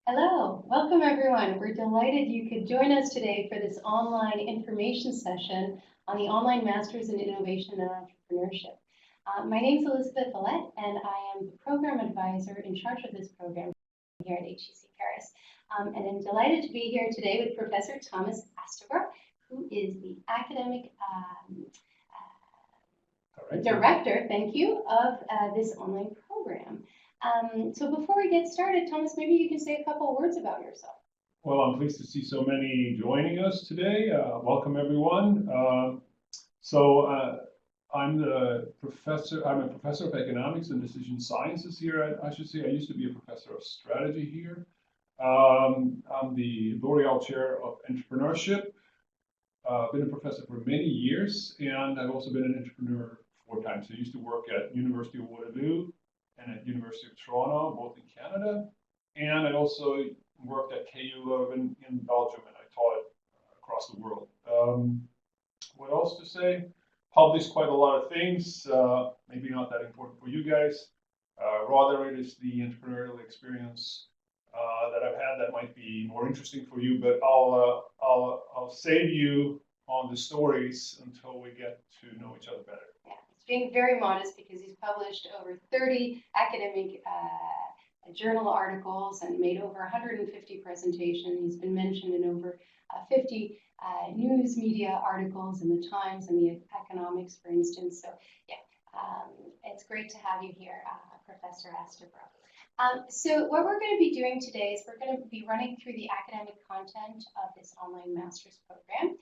Hello, welcome everyone. We're delighted you could join us today for this online information session on the Online Masters in Innovation and Entrepreneurship. My name is Elizabeth Villette, and I am the Program Advisor in charge of this program here at HEC Paris. And I'm delighted to be here today with Professor Thomas Asterbrook, who is the Academic Director, thank you, of this online program. So before we get started, Thomas, maybe you can say a couple of words about yourself. Well, I'm pleased to see so many joining us today. Welcome, everyone. I'm a professor of economics and decision sciences here. I should say I used to be a professor of strategy here. I'm the L'Oreal Chair of Entrepreneurship. Been a professor for many years, and I've also been an entrepreneur 4 times. I used to work at University of Waterloo and at University of Toronto, both in Canada, and I also worked at KU Leuven in Belgium, and I taught it across the world. What else to say? Published quite a lot of things, maybe not that important for you guys. Rather, it is the entrepreneurial experience that I've had that might be more interesting for you, but I'll save you on the stories until we get to know each other better. Yeah, he's being very modest because he's published over 30 academic journal articles and made over 150 presentations. He's been mentioned in over 50 news media articles in the Times and the Economics, for instance. So yeah, it's great to have you here, Professor Asterbrook. So what we're going to be doing today is we're going to be running through the academic content of this online master's program.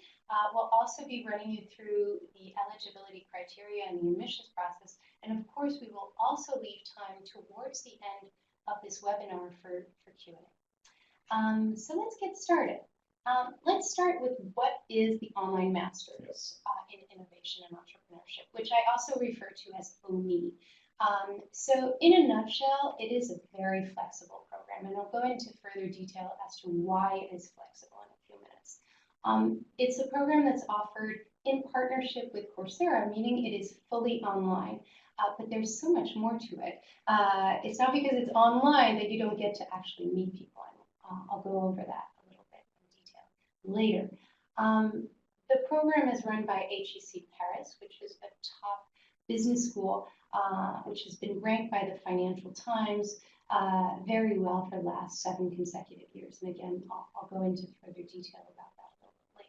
We'll also be running you through the eligibility criteria and the admissions process. And of course, we will also leave time towards the end of this webinar for Q&A. So let's get started. Let's start with what is the online master's in innovation and entrepreneurship, which I also refer to as Omie. So in a nutshell, it is a very flexible program, and I'll go into further detail as to why it is flexible in a few minutes. It's a program that's offered in partnership with Coursera, meaning it is fully online, but there's so much more to it. It's not because it's online that you don't get to actually meet people, and I'll go over that a little bit in detail later. The program is run by HEC Paris, which is a top business school, which has been ranked by the Financial Times very well for the last 7 consecutive years. And again, I'll go into further detail about that a little bit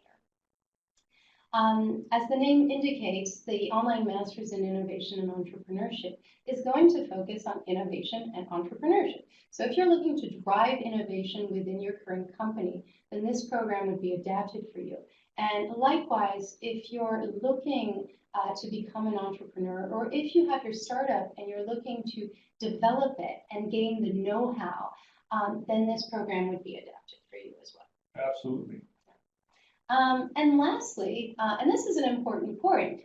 later. As the name indicates, the Online Masters in Innovation and Entrepreneurship is going to focus on innovation and entrepreneurship. So if you're looking to drive innovation within your current company, then this program would be adapted for you. And likewise, if you're looking to become an entrepreneur, or if you have your startup and you're looking to develop it and gain the know-how, then this program would be adapted for you as well. Absolutely. And lastly, and this is an important point,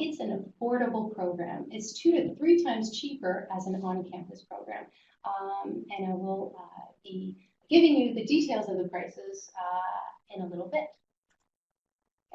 it's an affordable program. It's 2 to 3 times cheaper as an on-campus program. And I will be giving you the details of the prices in a little bit.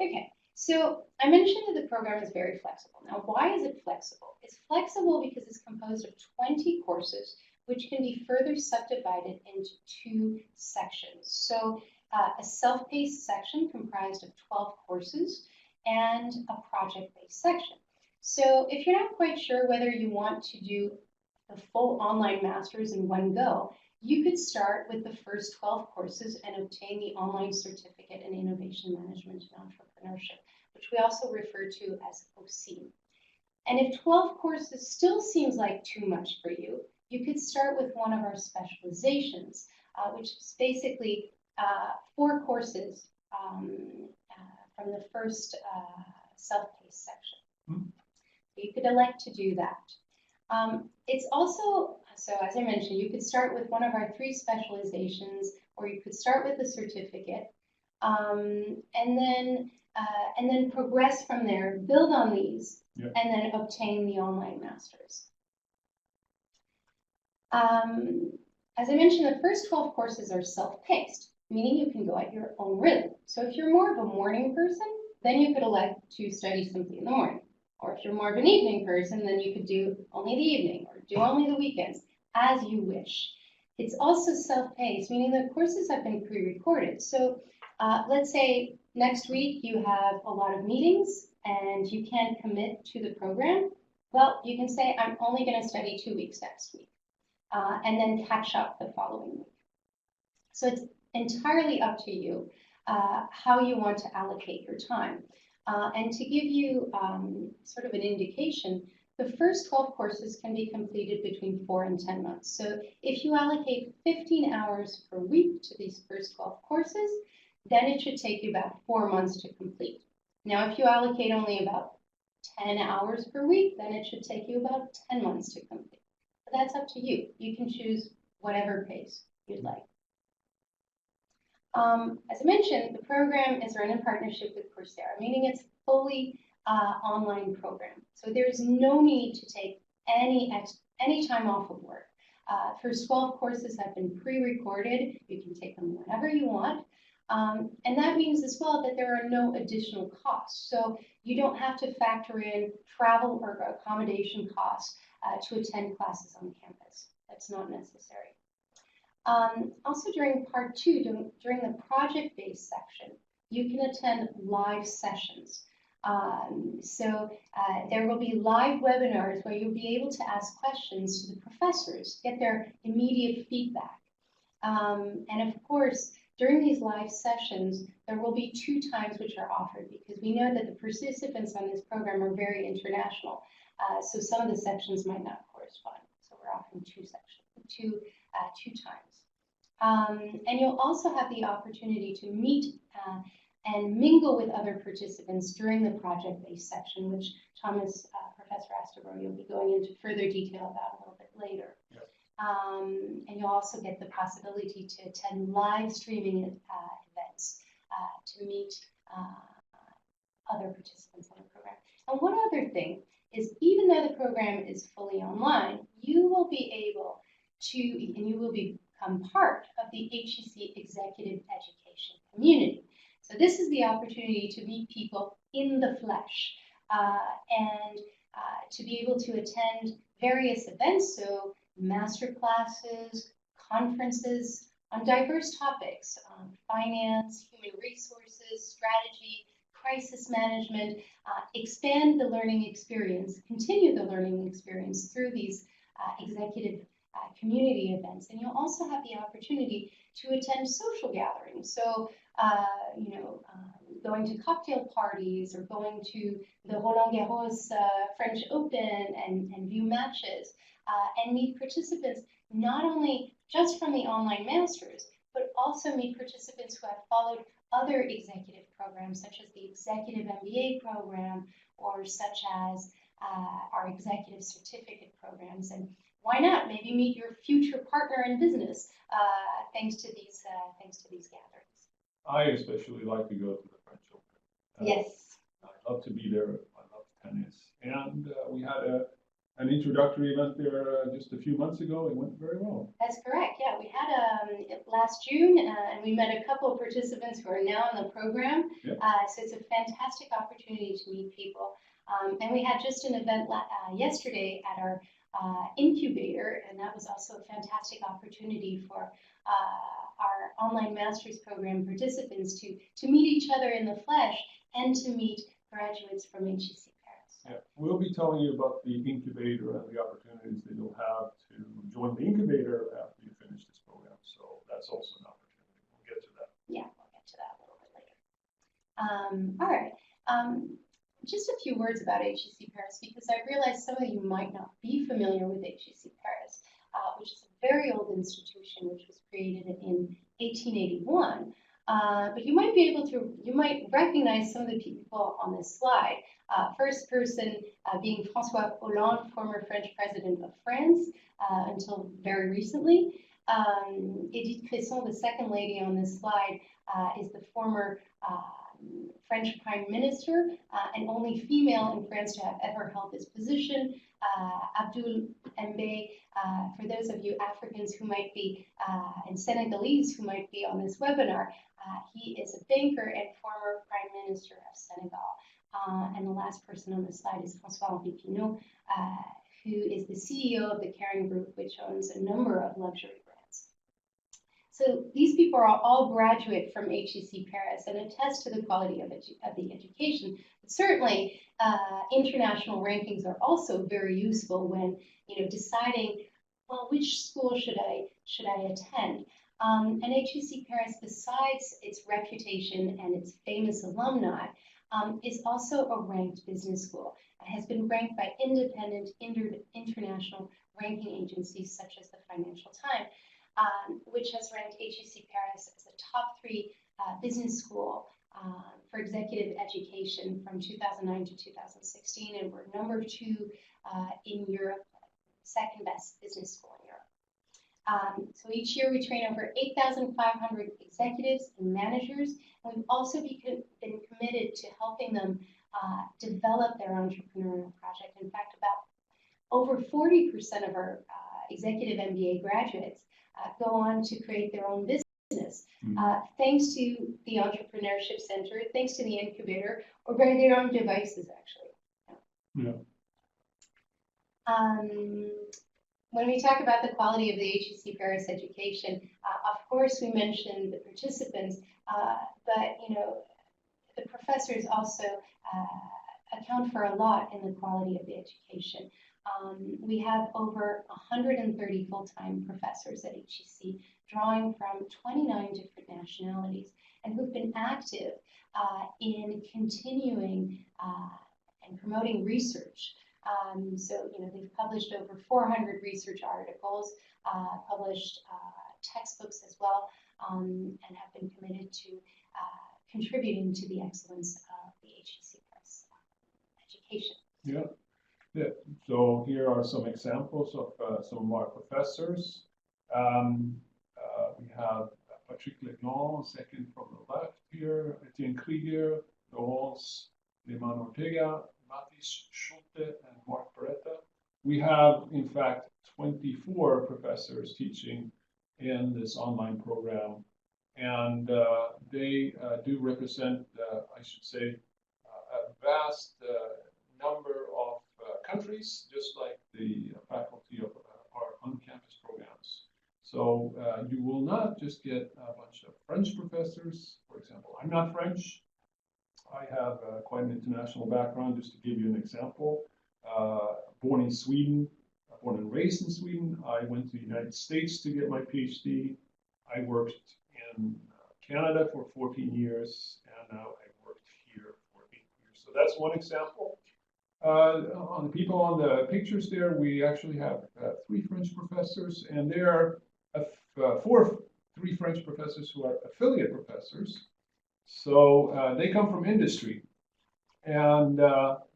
Okay, so I mentioned that the program is very flexible. Now, why is it flexible? It's flexible because it's composed of 20 courses, which can be further subdivided into 2 sections. So a self-paced section comprised of 12 courses and a project-based section. So if you're not quite sure whether you want to do the full online masters in one go, you could start with the first 12 courses and obtain the online certificate in innovation management and entrepreneurship, which we also refer to as OC. And if 12 courses still seems like too much for you, you could start with one of our specializations, which is basically 4 courses from the first self-paced section. Mm-hmm. You could elect to do that. It's also, so as I mentioned, you could start with one of our 3 specializations, or you could start with a certificate, and then progress from there, build on these, and then obtain the online masters. As I mentioned, the first 12 courses are self-paced, meaning you can go at your own rhythm. So if you're more of a morning person, then you could elect to study simply in the morning. Or if you're more of an evening person, then you could do only the evening or do only the weekends, as you wish. It's also self-paced, meaning the courses have been pre-recorded. So let's say next week you have a lot of meetings and you can't commit to the program. Well, you can say, I'm only going to study 2 weeks next week, and then catch up the following week. So it's entirely up to you how you want to allocate your time. And to give you sort of an indication, the first 12 courses can be completed between 4 and 10 months. So if you allocate 15 hours per week to these first 12 courses, then it should take you about 4 months to complete. Now, if you allocate only about 10 hours per week, then it should take you about 10 months to complete. But that's up to you. You can choose whatever pace you'd like. As I mentioned, the program is run in partnership with Coursera, meaning it's fully online program. So there's no need to take any time off of work. First 12 courses have been pre-recorded. You can take them whenever you want. And that means as well that there are no additional costs. So you don't have to factor in travel or accommodation costs to attend classes on campus. That's not necessary. Also during part 2, during the project-based section, you can attend live sessions. There will be live webinars where you'll be able to ask questions to the professors, get their immediate feedback. And of course, during these live sessions, there will be 2 times which are offered because we know that the participants on this program are very international. So some of the sections might not correspond. So we're offering 2 times. And you'll also have the opportunity to meet and mingle with other participants during the project-based section, which Professor Astero, you'll be going into further detail about a little bit later. Yep. And you'll also get the possibility to attend live streaming events to meet other participants on the program. And one other thing is, even though the program is fully online, you will be able to, and you will become part of the HEC executive education community. So this is the opportunity to meet people in the flesh and to be able to attend various events, so master classes, conferences on diverse topics, finance, human resources, strategy, crisis management, expand the learning experience, continue the learning experience through these executive community events. And you'll also have the opportunity to attend social gatherings. So, going to cocktail parties or going to the Roland Garros French Open and view matches and meet participants not only just from the online masters, but also meet participants who have followed other executive programs, such as the Executive MBA program or such as our executive certificate programs. And why not maybe meet your future partner in business thanks to these gatherings. I especially like to go to the French Open. Yes. I love to be there. I love tennis. And we had an introductory event there just a few months ago. It went very well. That's correct. Yeah, we had last June, and we met a couple of participants who are now in the program. Yep. So it's a fantastic opportunity to meet people. And we had just an event yesterday at our incubator, and that was also a fantastic opportunity for our online master's program participants to meet each other in the flesh and to meet graduates from HEC Paris. Yeah, we'll be telling you about the incubator and the opportunities that you'll have to join the incubator after you finish this program. So that's also an opportunity. We'll get to that. Yeah, we'll get to that a little bit later. All right. Just a few words about HEC Paris, because I realize some of you might not be familiar with HEC Paris, which is a very old institution which was created in 1881. But you might recognize some of the people on this slide. First person being François Hollande, former French president of France until very recently. Edith Cresson, the second lady on this slide, is the former French Prime Minister and only female in France to have ever held this position. Abdoul Mbaye, for those of you Africans who might be, and Senegalese who might be on this webinar, he is a banker and former Prime Minister of Senegal. And the last person on this slide is François-Henri Pinault, who is the CEO of the Kering Group, which owns a number of luxury brands. So these people are all graduate from HEC Paris and attest to the quality of the education. But certainly, international rankings are also very useful when deciding, well, which school should I attend? And HEC Paris, besides its reputation and its famous alumni, is also a ranked business school. It has been ranked by independent international ranking agencies such as the Financial Times, which has ranked HEC Paris as a top 3 business school for executive education from 2009 to 2016, and we're number 2 in Europe, second best business school in Europe. So each year we train over 8,500 executives and managers, and we've also been committed to helping them develop their entrepreneurial project. In fact, about over 40% of our executive MBA graduates go on to create their own business, thanks to the Entrepreneurship Center, thanks to the incubator, or by their own devices, actually. Yeah. When we talk about the quality of the HEC Paris education, of course we mentioned the participants, but the professors also account for a lot in the quality of the education. We have over 130 full-time professors at HEC, drawing from 29 different nationalities, and who've been active in continuing and promoting research. So they've published over 400 research articles, published textbooks as well, and have been committed to contributing to the excellence of the HEC Paris education. Yeah. Yeah. So here are some examples of some of our professors. We have Patrick Legland, second from the left here, Etienne Krieger, Laurence Lehmann Ortega, Mathis Schulte, and Mark Beretta. We have, in fact, 24 professors teaching in this online program, and they do represent, I should say, a vast number of countries, just like the faculty of our on-campus programs. So you will not just get a bunch of French professors. For example, I'm not French. I have quite an international background. Just to give you an example, born in Sweden, born and raised in Sweden. I went to the United States to get my PhD. I worked in Canada for 14 years, and now I worked here for 8 years. So that's one example. On the people on the pictures there, we actually have 3 French professors, and there are 3 French professors who are affiliate professors. So they come from industry, and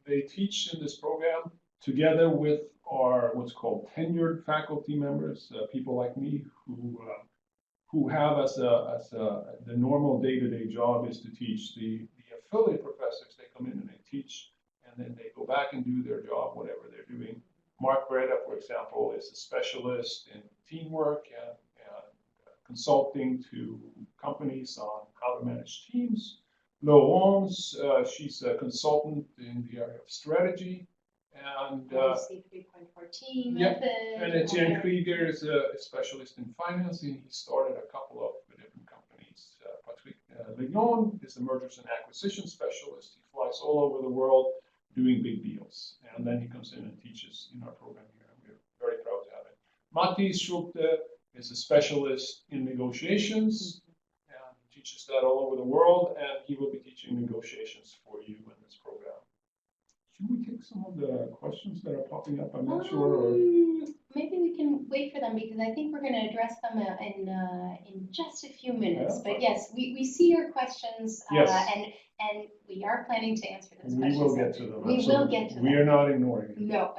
they teach in this program together with our what's called tenured faculty members, people like me who have as the normal day-to-day job is to teach. The affiliate professors, they come in and they teach, and then they go back and do their job, whatever they're doing. Mark Beretta, for example, is a specialist in teamwork and consulting to companies on how to manage teams. Laurence, she's a consultant in the area of strategy. And IC 3.14 yeah, method. and Etienne Krieger is a specialist in financing. He started a couple of different companies. Patrick Legland is a mergers and acquisition specialist. He flies all over the world doing big deals. And then he comes in and teaches in our program here. And we're very proud to have him. Mathis Schulte is a specialist in negotiations. And he teaches that all over the world. And he will be teaching negotiations for you in this program. Should we take some of the questions that are popping up? I'm not sure. Or... Maybe we can wait for them because I think we're going to address them in just a few minutes. Yeah. But yes, we see your questions, yes. and we are planning to answer those questions. We will get to them. We will get to them. We are not ignoring it. No.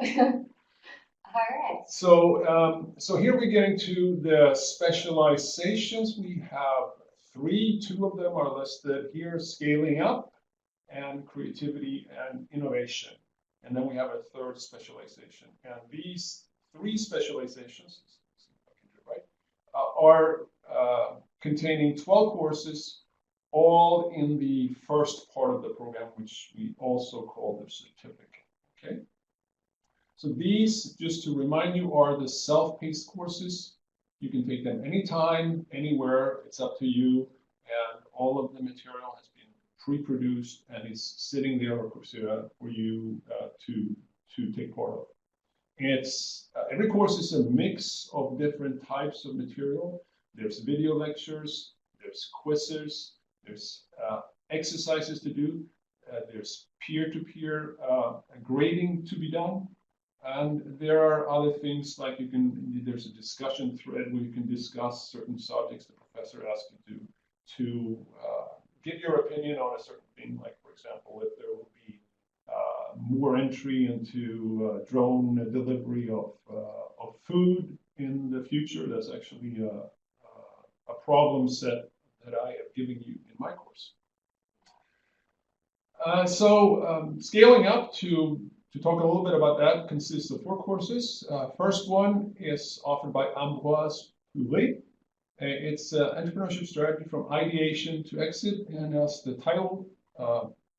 All right. So here we're getting to the specializations. We have 3. 2 of them are listed here: scaling up, and creativity and innovation. And then we have a 3rd specialization. And these 3 specializations, are containing 12 courses, all in the first part of the program, which we also call the certificate. Okay. So these, just to remind you, are the self-paced courses. You can take them anytime, anywhere. It's up to you. And all of the material has been pre-produced and is sitting there on Coursera for you to take part of. It's every course is a mix of different types of material. There's video lectures, there's quizzes, there's exercises to do, there's peer-to-peer grading to be done, and there are other things like there's a discussion thread where you can discuss certain subjects the professor asks you to give your opinion on a certain thing, like for example, if there will be more entry into drone delivery of food in the future. That's actually a problem set that I have given you in my course. Scaling up to talk a little bit about that consists of 4 courses. First one is offered by Ambroise Poulet. It's entrepreneurship strategy from ideation to exit, and as the title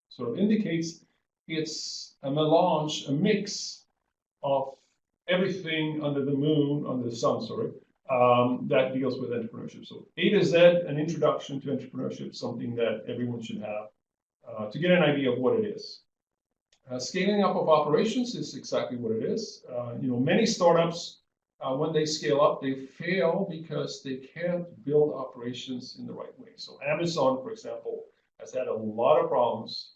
sort of indicates, it's a melange, a mix of everything under the sun, that deals with entrepreneurship. So A to Z, an introduction to entrepreneurship, something that everyone should have to get an idea of what it is. Scaling up of operations is exactly what it is. Many startups, when they scale up, they fail because they can't build operations in the right way. So Amazon, for example, has had a lot of problems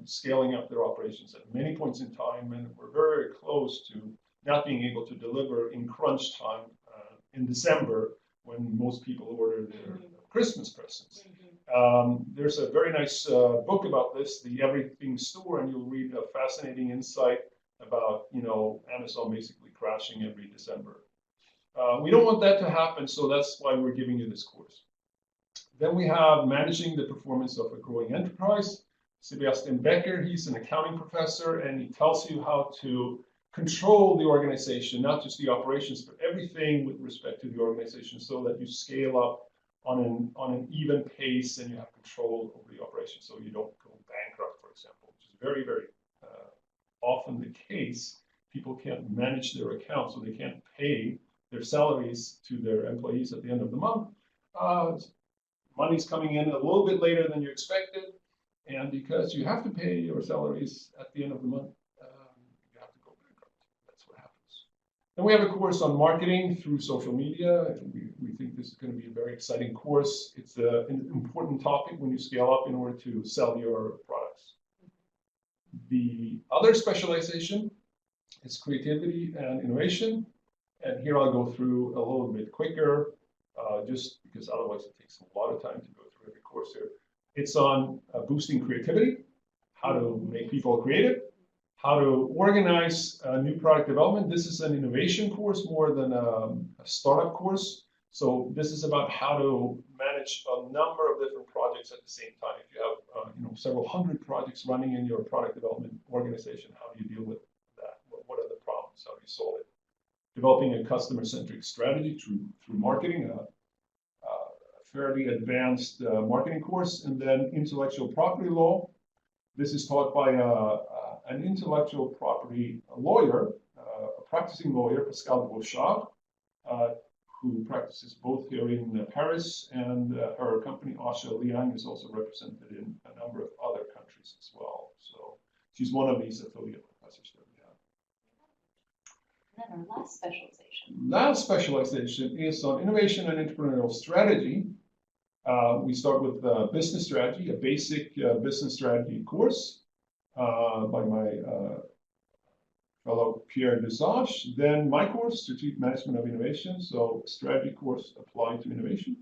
scaling up their operations at many points in time, and we're very, very close to not being able to deliver in crunch time in December when most people order their Christmas presents. There's a very nice book about this, The Everything Store, and you'll read a fascinating insight about Amazon basically crashing every December. We don't want that to happen, so that's why we're giving you this course. Then we have managing the performance of a growing enterprise. Sebastian Becker, he's an accounting professor, and he tells you how to control the organization, not just the operations, but everything with respect to the organization, so that you scale up on an even pace and you have control over the operation, so you don't go bankrupt, for example, which is very, very often the case. People can't manage their accounts, so they can't pay their salaries to their employees at the end of the month. Money's coming in a little bit later than you expected, and because you have to pay your salaries at the end of the month, you have to go bankrupt. That's what happens. Then we have a course on marketing through social media. We think this is going to be a very exciting course. It's an important topic when you scale up in order to sell your products. The other specialization is creativity and innovation, and here I'll go through a little bit quicker, just because otherwise it takes a lot of time to go through every course here. It's on boosting creativity, how to make people creative, how to organize new product development. This is an innovation course more than a startup course. So this is about how to manage a number of different projects at the same time. If you have several hundred projects running in your product development organization, how do you deal with that? What are the problems? How do you solve it? Developing a customer-centric strategy through marketing, a fairly advanced marketing course, and then intellectual property law. This is taught by an intellectual property lawyer, a practicing lawyer, Pascal Brochard, who practices both here in Paris, and her company, Asha Liang, is also represented in a number of other countries as well. So she's one of these affiliate professors that we have. And then our last specialization. Last specialization is on innovation and entrepreneurial strategy. We start with business strategy, a basic business strategy course by my fellow Pierre Desage. Then my course, Strategic Management of Innovation, so strategy course applied to innovation.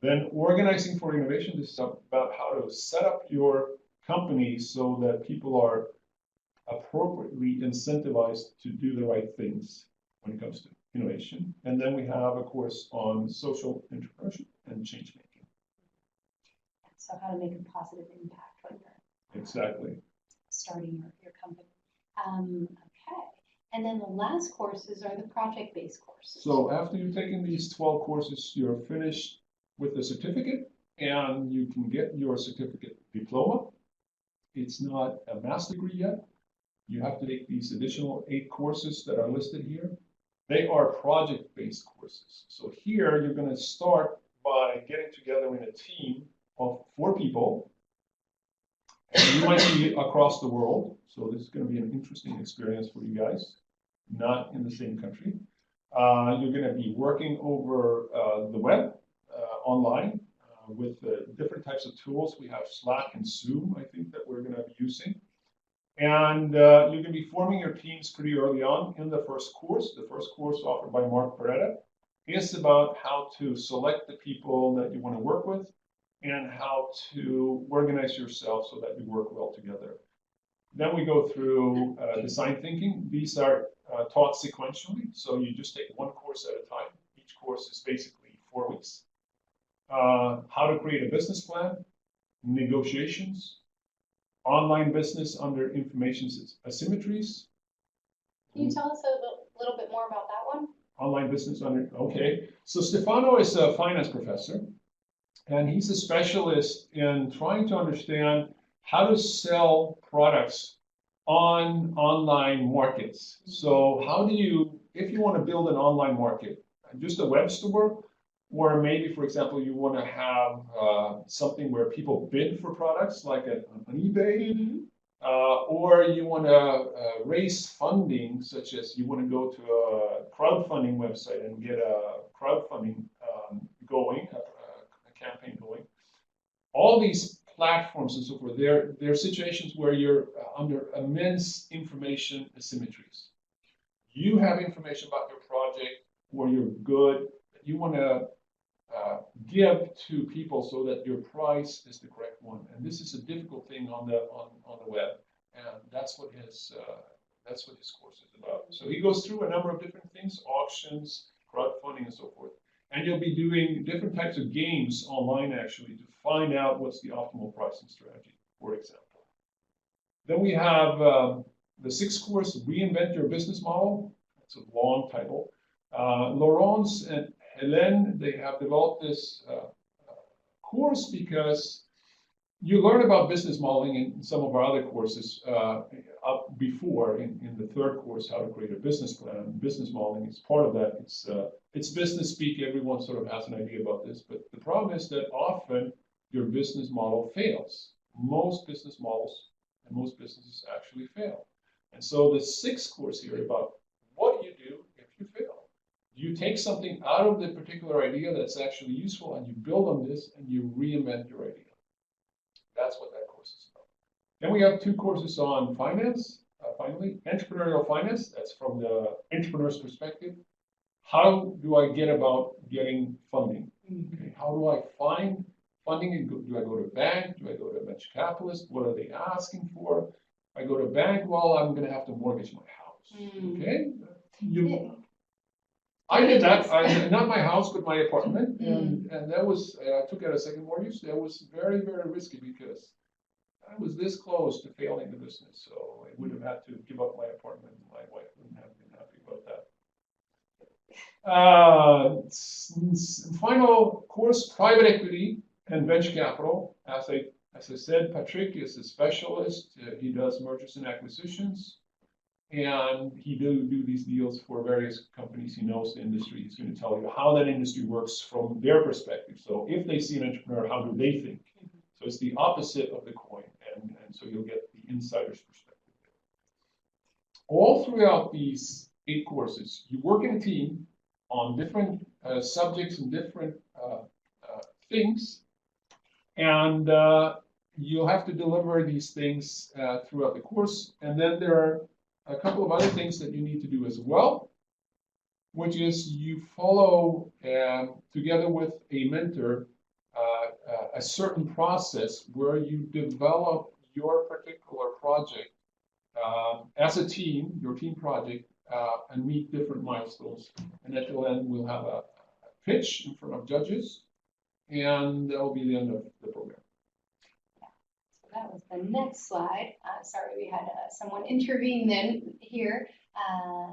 Then organizing for innovation. This is about how to set up your company so that people are appropriately incentivized to do the right things when it comes to innovation. And then we have a course on social entrepreneurship and change making. So how to make a positive impact when you're starting your company. Okay. And then the last courses are the project-based courses. So after you've taken these 12 courses, you're finished with the certificate, and you can get your certificate diploma. It's not a master's degree yet. You have to take these additional 8 courses that are listed here. They are project-based courses. So here you're going to start by getting together in a team of 4 people. And you might be across the world, so this is going to be an interesting experience for you guys, not in the same country. You're going to be working over the web, online, with different types of tools. We have Slack and Zoom, I think, that we're going to be using. And you're going to be forming your teams pretty early on in the first course. The first course offered by Mark Peretta is about how to select the people that you want to work with and how to organize yourself so that you work well together. Then we go through design thinking. These are taught sequentially, so you just take one course at a time. Each course is basically 4 weeks. How to create a business plan, negotiations, online business under information asymmetries. Can you tell us a little bit more about that one? Online business under, okay. So Stefano is a finance professor, and he's a specialist in trying to understand how to sell products on online markets. So how do you, if you want to build an online market, just a web store, or maybe, for example, you want to have something where people bid for products like an eBay, or you want to raise funding, such as you want to go to a crowdfunding website and get a crowdfunding going, a campaign going. All these platforms and so forth, they're situations where you're under immense information asymmetries. You have information about your project or your good that you want to give to people so that your price is the correct one. And this is a difficult thing on the web, and that's what his course is about. So he goes through a number of different things: auctions, crowdfunding, and so forth. And you'll be doing different types of games online, actually, to find out what's the optimal pricing strategy, for example. Then we have the 6th course, Reinvent Your Business Model. It's a long title. Laurence and Hélène, they have developed this course because you learn about business modeling in some of our other courses up before in the 3rd course, how to create a business plan. Business modeling is part of that. It's business speak. Everyone sort of has an idea about this, but the problem is that often your business model fails. Most business models and most businesses actually fail. And so the 6th course here about what do you do if you fail? You take something out of the particular idea that's actually useful and you build on this and you reinvent your idea. That's what that course is about. Then we have 2 courses on finance. Finally, entrepreneurial finance. That's from the entrepreneur's perspective. How do I get about getting funding? Okay. How do I find funding? Do I go to a bank? Do I go to a venture capitalist? What are they asking for? If I go to a bank, well, I'm going to have to mortgage my house. Okay. I did that. Not my house, but my apartment, and that was. I took out a second mortgage. That was very, very risky because I was this close to failing the business. So I would have had to give up my apartment. My wife wouldn't have been happy about that. Final course: private equity and venture capital. As I said, Patrick is a specialist. He does mergers and acquisitions. And he do these deals for various companies. He knows the industry. He's going to tell you how that industry works from their perspective. So if they see an entrepreneur, how do they think? So it's the opposite of the coin. And so you'll get the insider's perspective there. All throughout these 8 courses, you work in a team on different subjects and different things. And you'll have to deliver these things throughout the course. And then there are a couple of other things that you need to do as well, which is you follow together with a mentor a certain process where you develop your particular project as a team, your team project, and meet different milestones. And at the end, we'll have a pitch in front of judges, and that will be the end of the program. That was the next slide. Sorry, we had someone intervene then here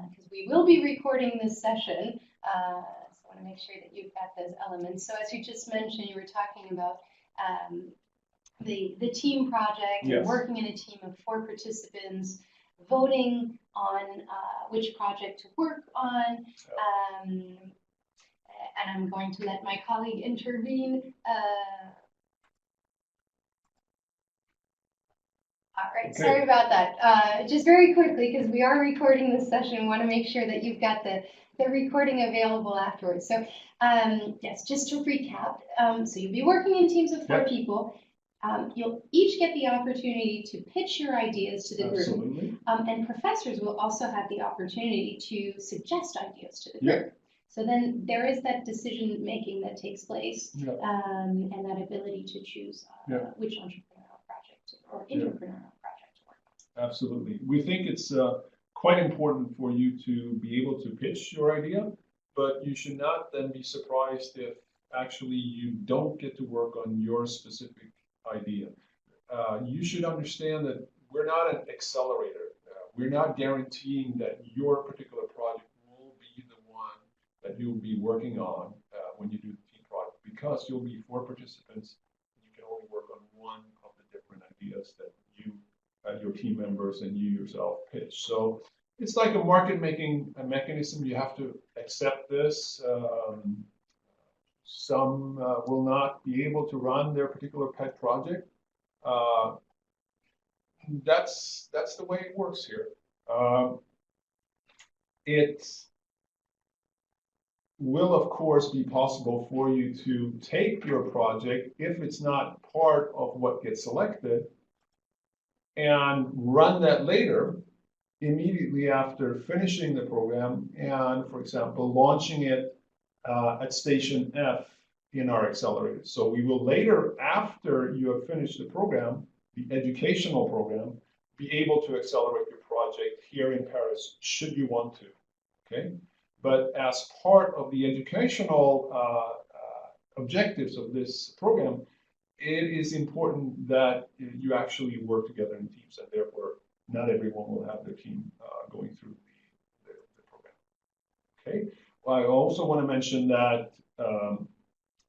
because we will be recording this session. So I want to make sure that you've got those elements. So as you just mentioned, you were talking about the team project, yes, and working in a team of 4 participants. voting on which project to work on. And I'm going to let my colleague intervene. All right, Okay. sorry about that. Just very quickly, because we are recording this session, we want to make sure that you've got the recording available afterwards. So yes, just to recap, so you'll be working in teams of 4 people. You'll each get the opportunity to pitch your ideas to the group. Absolutely. And professors will also have the opportunity to suggest ideas to the group. So then there is that decision making that takes place, and that ability to choose which entrepreneurial project or intrapreneurial project to work on. Absolutely. We think it's quite important for you to be able to pitch your idea, but you should not then be surprised if actually you don't get to work on your specific idea. You should understand that we're not an accelerator. We're not guaranteeing that your particular project will be the one that you'll be working on when you do the team project, because you'll be 4 participants and you can only work on one of the different ideas that you, your team members and you yourself pitch. So it's like a market making mechanism. You have to accept this. Some will not be able to run their particular pet project. That's the way it works here. It will, of course, be possible for you to take your project, if it's not part of what gets selected, and run that later, immediately after finishing the program, and, for example, launching it at station F in our accelerator. So we will later, after you have finished the program, the educational program, be able to accelerate your project here in Paris, should you want to, okay? But as part of the educational objectives of this program, it is important that you actually work together in teams, and therefore not everyone will have their team going through the program. Okay. Well, I also want to mention that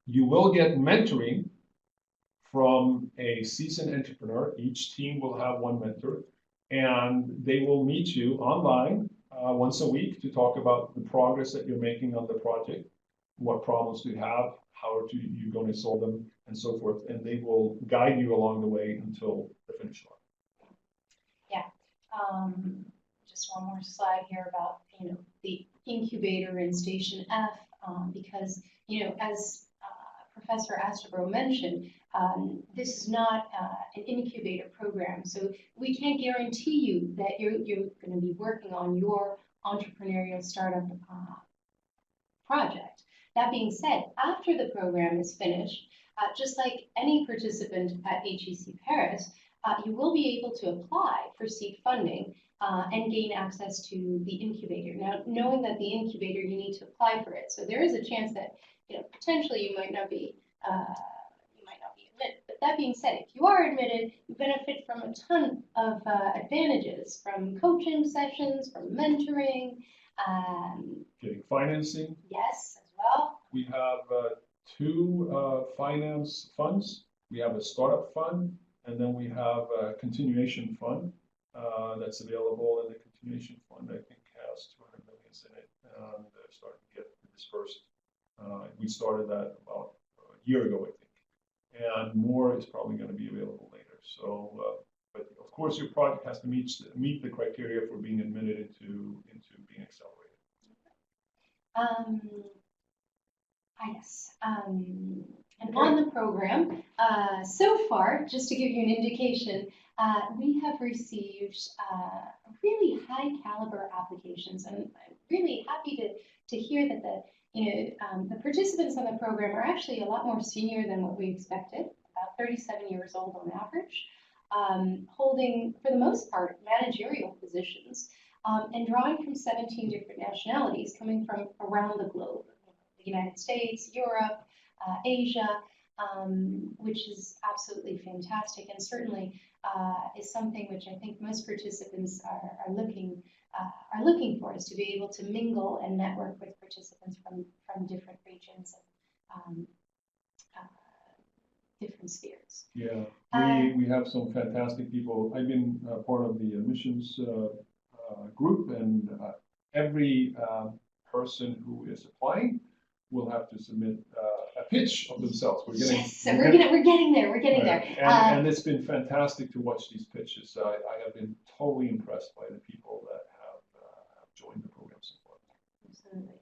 you will get mentoring from a seasoned entrepreneur. Each team will have one mentor, and they will meet you online once a week to talk about the progress that you're making on the project, what problems do you have, how are you going to solve them, and so forth. And they will guide you along the way until the finish line. Yeah. Just one more slide here about, the incubator in Station F, because, as Professor Asterbro mentioned, this is not an incubator program, so we can't guarantee you that you're going to be working on your entrepreneurial startup project. That being said, after the program is finished, just like any participant at HEC Paris, you will be able to apply for seed funding and gain access to the incubator. Now, knowing that the incubator, you need to apply for it, so there is a chance that potentially you might not be admitted. But that being said, if you are admitted, you benefit from a ton of advantages, from coaching sessions, from mentoring, getting financing. Yes, as well. We have 2 finance funds. We have a startup fund, and then we have a continuation fund that's available. And the continuation fund, I think, has 200 million in it, and they're starting to get dispersed. We started that about a year ago, I think, and more is probably going to be available later. So, but of course, your project has to meet the criteria for being admitted into being accelerated. Yes. And on the program, so far, just to give you an indication, we have received really high caliber applications, and I'm really happy to hear that the participants on the program are actually a lot more senior than what we expected, about 37 years old on average, holding, for the most part, managerial positions, and drawing from 17 different nationalities coming from around the globe, the United States, Europe, Asia, which is absolutely fantastic, and certainly is something which I think most participants are looking for, is to be able to mingle and network with participants from different regions and different spheres. Yeah. We have some fantastic people. I've been part of the admissions group, and every person who is applying will have to submit a pitch of themselves. Yes, so we're getting there. We're getting there. And it's been fantastic to watch these pitches. I have been totally impressed by the people that have joined the program so far. Absolutely.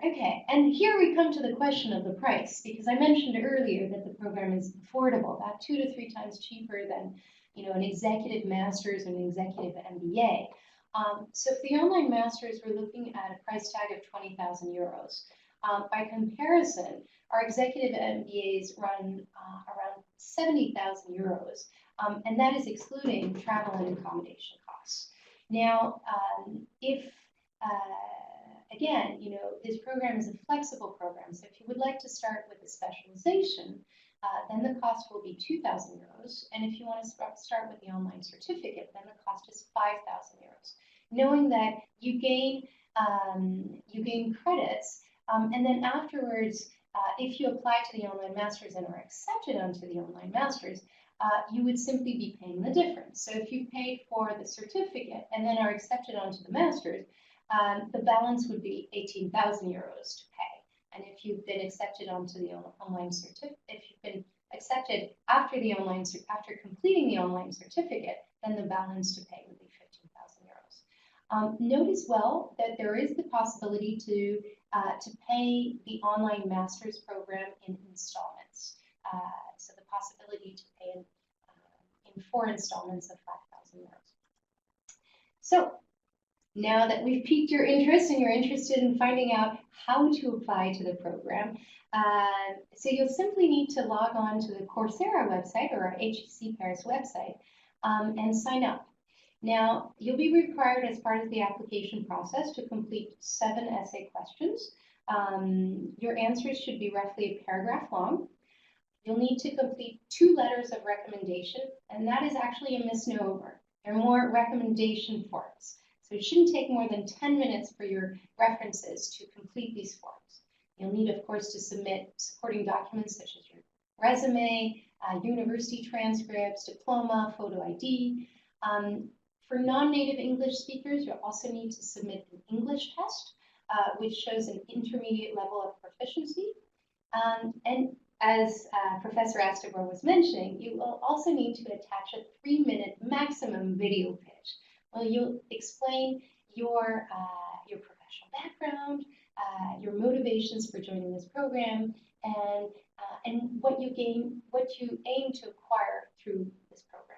Okay, and here we come to the question of the price, because I mentioned earlier that the program is affordable, about 2 to 3 times cheaper than, an executive master's and an executive MBA. So for the online masters, we're looking at a price tag of 20,000 euros. By comparison, our executive MBAs run around 70,000 euros, and that is excluding travel and accommodation costs. Now, again, this program is a flexible program, so if you would like to start with a specialization, then the cost will be 2,000 euros, and if you want to start with the online certificate, then the cost is 5,000 euros. Knowing that you gain credits, and then afterwards, if you apply to the online masters and are accepted onto the online masters, you would simply be paying the difference. So if you paid for the certificate and then are accepted onto the masters, the balance would be 18,000 euros to pay. And if you've been accepted onto the online certificate, if you've been accepted after completing the online certificate, then the balance to pay would be 15,000 euros. Note as well that there is the possibility to pay the online master's program in installments. So the possibility to pay in 4 installments of 5,000 euros. So now that we've piqued your interest and you're interested in finding out how to apply to the program, so you'll simply need to log on to the Coursera website or our HEC Paris website and sign up. Now, you'll be required as part of the application process to complete 7 essay questions. Your answers should be roughly a paragraph long. You'll need to complete 2 letters of recommendation, and that is actually a misnomer. They're more recommendation forms. So it shouldn't take more than 10 minutes for your references to complete these forms. You'll need, of course, to submit supporting documents such as your resume, university transcripts, diploma, photo ID. For non-native English speakers, you'll also need to submit an English test, which shows an intermediate level of proficiency. And as Professor Astorberg was mentioning, you will also need to attach a 3-minute maximum video pitch. Well, you'll explain your professional background, your motivations for joining this program, and what you aim to acquire through this program.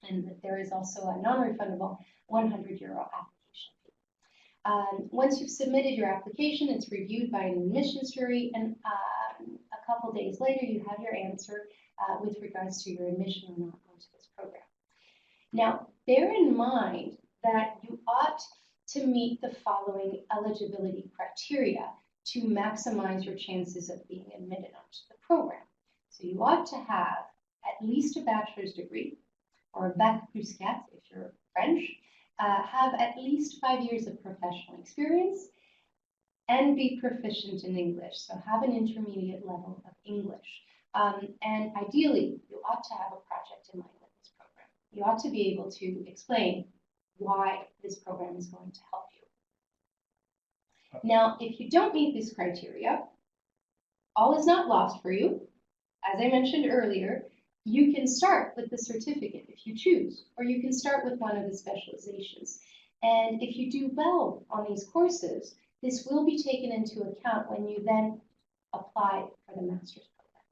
And there is also a non-refundable 100 euro application fee. Once you've submitted your application, it's reviewed by an admissions jury, and a couple days later, you have your answer with regards to your admission or not onto this program. Now, bear in mind that you ought to meet the following eligibility criteria to maximize your chances of being admitted onto the program. So you ought to have at least a bachelor's degree, or a bac plus 4 if you're French, have at least 5 years of professional experience, and be proficient in English, so have an intermediate level of English. And ideally, you ought to have a project in mind with this program. You ought to be able to explain why this program is going to help you. Now, if you don't meet this criteria, all is not lost for you. As I mentioned earlier, you can start with the certificate if you choose, or you can start with one of the specializations. And if you do well on these courses, this will be taken into account when you then apply for the master's program.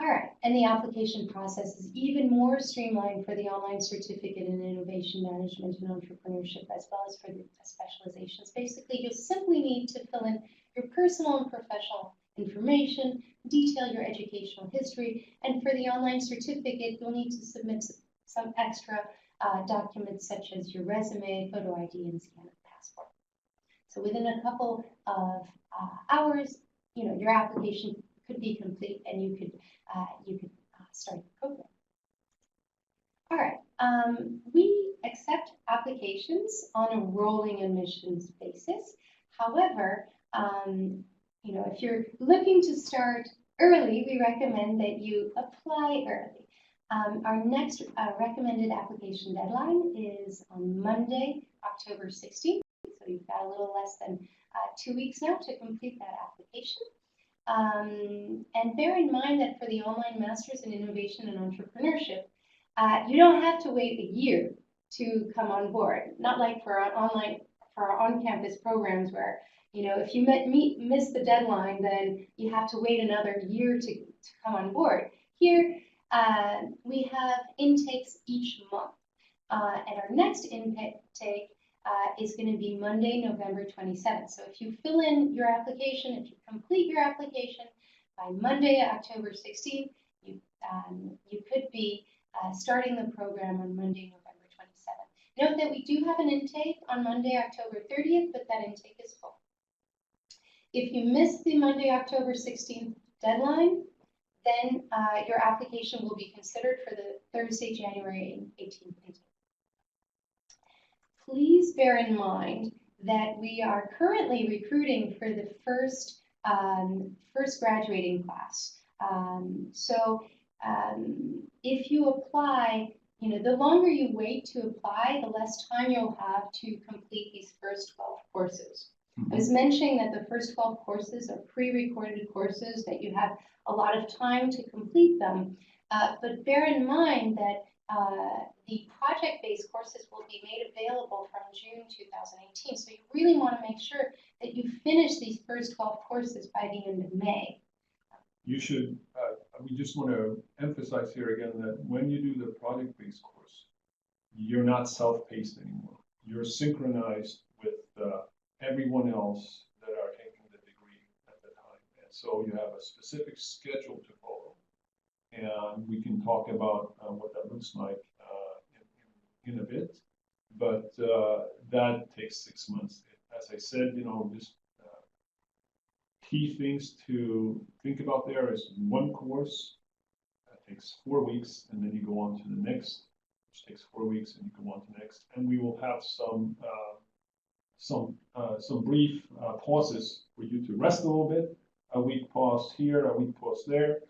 All right, and the application process is even more streamlined for the online certificate in innovation management and entrepreneurship, as well as for the specializations. Basically, you'll simply need to fill in your personal and professional information, detail your educational history, and for the online certificate, you'll need to submit some extra documents such as your resume, photo ID, and scan of passport. So within a couple of hours, your application could be complete, and you could start the program. All right, we accept applications on a rolling admissions basis. However, if you're looking to start early, we recommend that you apply early. Our next recommended application deadline is on Monday, October 16th. So you've got a little less than 2 weeks now to complete that application. And bear in mind that for the online Masters in Innovation and Entrepreneurship, you don't have to wait a year to come on board. Not like for our on-campus programs where, if you miss the deadline, then you have to wait another year to come on board. Here, we have intakes each month. And our next intake is going to be Monday, November 27th. So if you fill in your application, if you complete your application by Monday, October 16th, you could be starting the program on Monday, November 27th. Note that we do have an intake on Monday, October 30th, but that intake is full. If you miss the Monday, October 16th deadline, then your application will be considered for the Thursday, January 18th intake. Please bear in mind that we are currently recruiting for the first graduating class. If you apply, the longer you wait to apply, the less time you'll have to complete these first 12 courses. I was mentioning that the first 12 courses are pre-recorded courses, that you have a lot of time to complete them. But bear in mind that the project-based courses will be made available from June 2018. So you really want to make sure that you finish these first 12 courses by the end of May. You should, we just want to emphasize here again that when you do the project-based course, you're not self-paced anymore. You're synchronized with everyone else that are taking the degree at the time. And so you have a specific schedule to follow. And we can talk about what that looks like in a bit. But that takes 6 months. As I said, just key things to think about there is one course that takes 4 weeks, and then you go on to the next, which takes 4 weeks, and you go on to the next. And we will have some brief pauses for you to rest a little bit. A week pause here, a week pause there.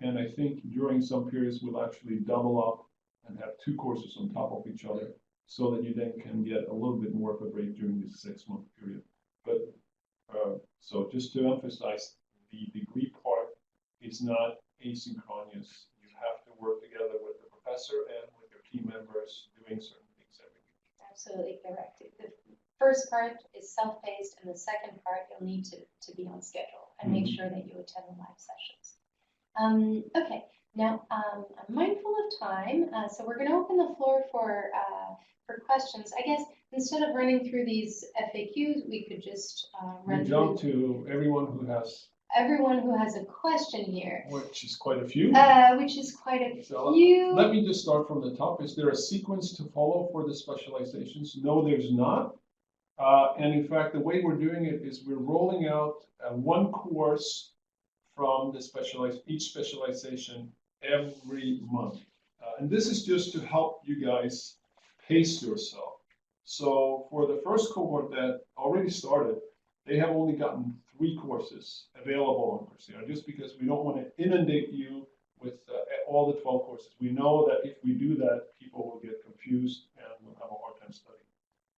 And I think during some periods we'll actually double up and have 2 courses on top of each other, so that you then can get a little bit more of a break during this 6-month period. But so just to emphasize, the degree part is not asynchronous. You have to work together with the professor and with your team members doing certain things every week. Absolutely correct. The first part is self-paced, and the second part you'll need to be on schedule and make sure that you attend the live sessions. Okay, now I'm mindful of time, so we're going to open the floor for questions. I guess instead of running through these FAQs, we could just jump to everyone who has a question here. Which is quite a few. So let me just start from the top. Is there a sequence to follow for the specializations? No, there's not. And in fact, the way we're doing it is we're rolling out one course from each specialization every month. And this is just to help you guys pace yourself. So for the first cohort that already started, they have only gotten 3 courses available on Coursera, just because we don't want to inundate you with all the 12 courses. We know that if we do that, people will get confused and will have a hard time studying.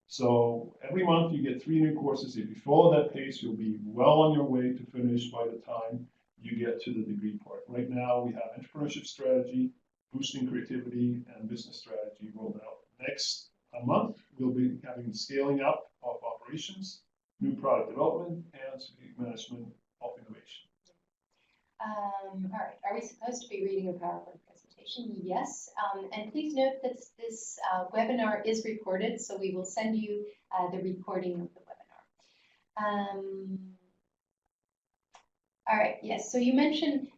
So every month you get 3 new courses. If you follow that pace, you'll be well on your way to finish by the time you get to the degree part. Right now we have entrepreneurship strategy, boosting creativity, and business strategy rolled out. Next month we'll be having scaling up of operations, new product development, and strategic management of innovation. All right, are we supposed to be reading a PowerPoint presentation? Yes, and please note that this webinar is recorded, so we will send you the recording of the webinar. All right, yes, so you mentioned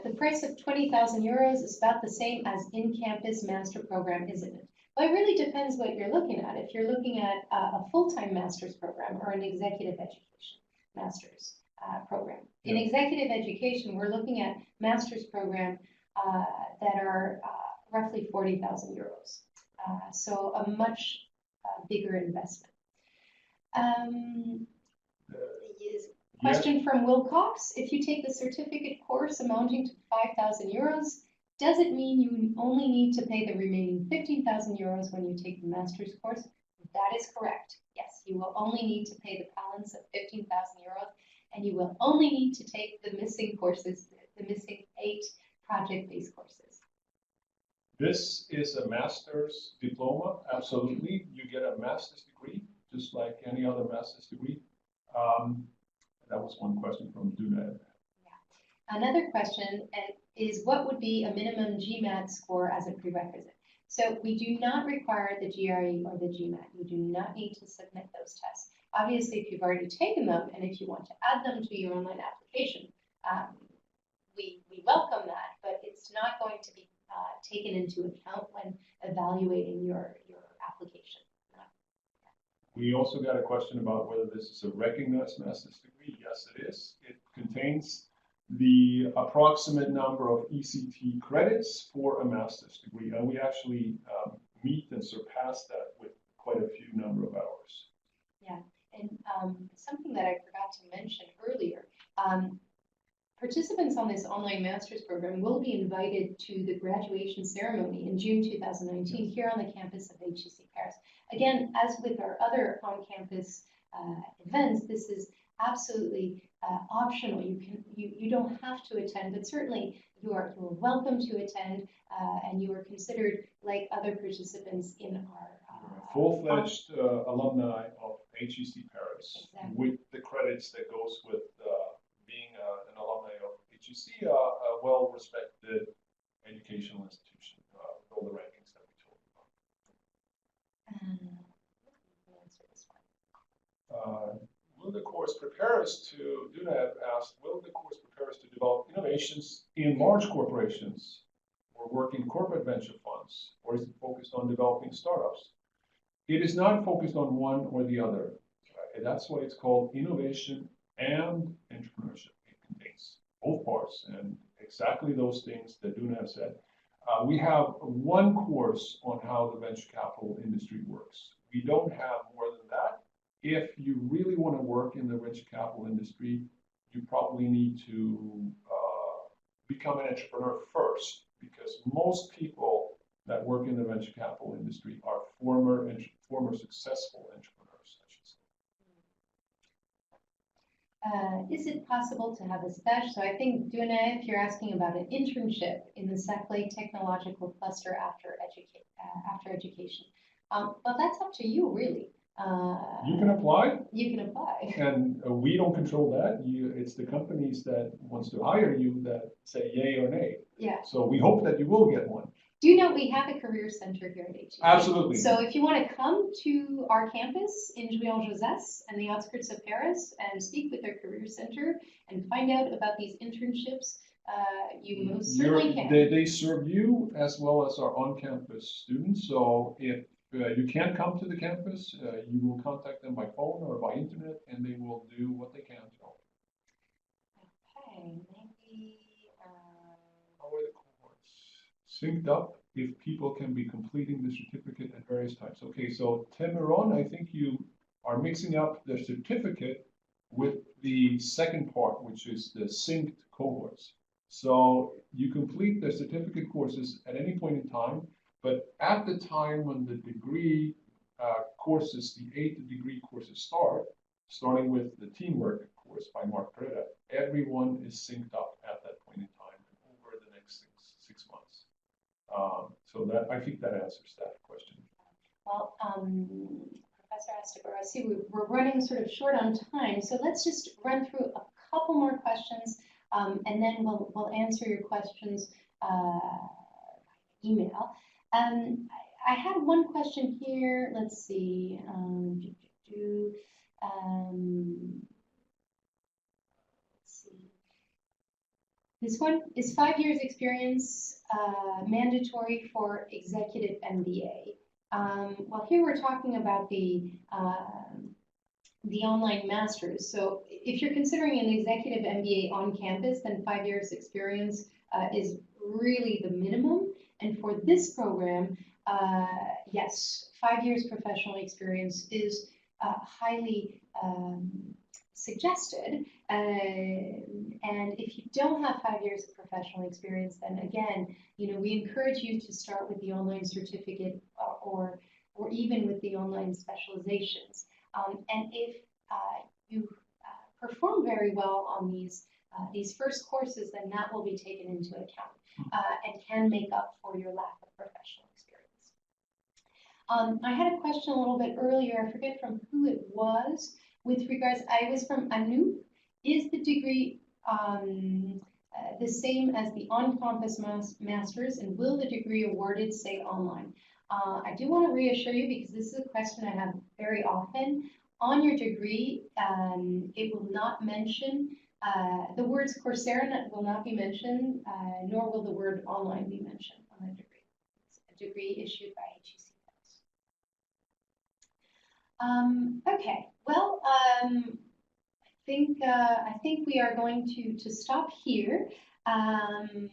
the price of 20,000 euros is about the same as in-campus master program, isn't it? Well, it really depends what you're looking at. If you're looking at a full-time master's program or an executive education master's program. In executive education, we're looking at master's program that are roughly 40,000 euros. So a much bigger investment. Question from Wilcox. If you take the certificate course amounting to 5,000 euros, does it mean you only need to pay the remaining 15,000 euros when you take the master's course? That is correct. Yes, you will only need to pay the balance of 15,000 euros, and you will only need to take the missing courses, the missing 8 project-based courses. This is a master's diploma. Absolutely. You get a master's degree, just like any other master's degree. That was one question from Duna. Yeah. Another question is, what would be a minimum GMAT score as a prerequisite? So we do not require the GRE or the GMAT. You do not need to submit those tests. Obviously, if you've already taken them and if you want to add them to your online application, we welcome that, but it's not going to be taken into account when evaluating your application. We also got a question about whether this is a recognized master's degree. Yes, it is. It contains the approximate number of ECT credits for a master's degree, and we actually meet and surpass that with quite a few number of hours. Yeah, and something that I forgot to mention earlier, participants on this online master's program will be invited to the graduation ceremony in June 2019 here on the campus of HEC Paris. Again, as with our other on-campus events, this is absolutely optional. You don't have to attend, but certainly you are welcome to attend, and you are considered like other participants in our full-fledged alumni of HEC Paris. Exactly. With the credits that goes with being an alumni of HEC, a well-respected educational institution with all the rankings that we told you about. Answer this one. Will the course prepare us to, Duna asked, will the course prepare us to develop innovations in large corporations or work in corporate venture funds, or is it focused on developing startups? It is not focused on one or the other. That's why it's called innovation and entrepreneurship. It contains both parts and exactly those things that Duna said. We have one course on how the venture capital industry works. We don't have more than that. If you really want to work in the venture capital industry, you probably need to become an entrepreneur first, because most people that work in the venture capital industry are former successful entrepreneurs, I should say. Is it possible to have a stage? So I think, Duna, if you're asking about an internship in the Saclay Technological Cluster after education, well, that's up to you, really. You can apply. You can apply. And we don't control that. It's the companies that wants to hire you that say yay or nay. Yeah. So we hope that you will get one. Do you know we have a career center here at HEC? Absolutely. So if you want to come to our campus in Jouy-en-Josas and the outskirts of Paris and speak with our career center and find out about these internships, you most certainly can. They serve you as well as our on-campus students. So if you can't come to the campus, you will contact them by phone or by internet, and they will do what they can to help. Okay, maybe. How are the cohorts synced up if people can be completing the certificate at various times? Okay, so Temeron, I think you are mixing up the certificate with the second part, which is the synced cohorts. So you complete the certificate courses at any point in time, but at the time when the degree courses, the 8 degree courses start, starting with the teamwork course by Mark Preda, everyone is synced up at that point in time and over the next six months. So that, I think that answers that question. Well, Professor Estebar, I see we're running sort of short on time, so let's just run through a couple more questions, and then we'll answer your questions email. I had one question here. Let's see. Let's see. This one is 5 years experience mandatory for executive MBA. Well, here we're talking about the online masters. So if you're considering an executive MBA on campus, then 5 years experience is really the minimum. And for this program, yes, 5 years professional experience is highly suggested. And if you don't have 5 years of professional experience, then again, we encourage you to start with the online certificate or even with the online specializations. And if you perform very well on these first courses, then that will be taken into account and can make up for your lack of professional experience. I had a question a little bit earlier, I forget from who it was, with regards, I was from Anoop. Is the degree the same as the on-campus master's, and will the degree awarded say online? I do want to reassure you, because this is a question I have very often. On your degree, it will not mention, the words Coursera will not be mentioned, nor will the word online be mentioned on the degree. It's a degree issued by HEC. Okay, well, I think we are going to stop here, and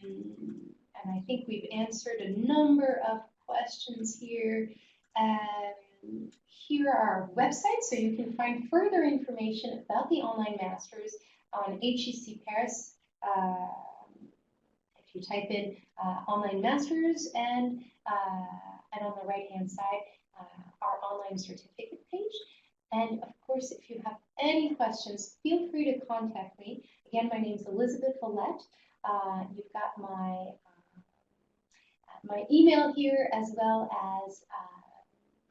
I think we've answered a number of questions here. Here are our websites, so you can find further information about the online masters on HEC Paris. If you type in online masters, and on the right hand side, our online certificate page. And of course, if you have any questions, feel free to contact me. Again, my name is Elizabeth Villette. You've got my email here, as well as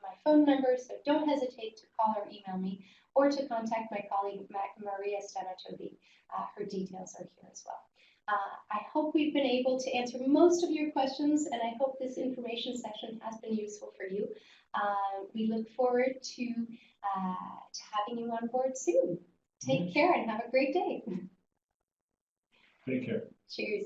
my phone number, so don't hesitate to call or email me, or to contact my colleague Maria Stanatovi. Her details are here as well. I hope we've been able to answer most of your questions, and I hope this information section has been useful for you. We look forward to having you on board soon. Take care and have a great day. Take care. Cheers.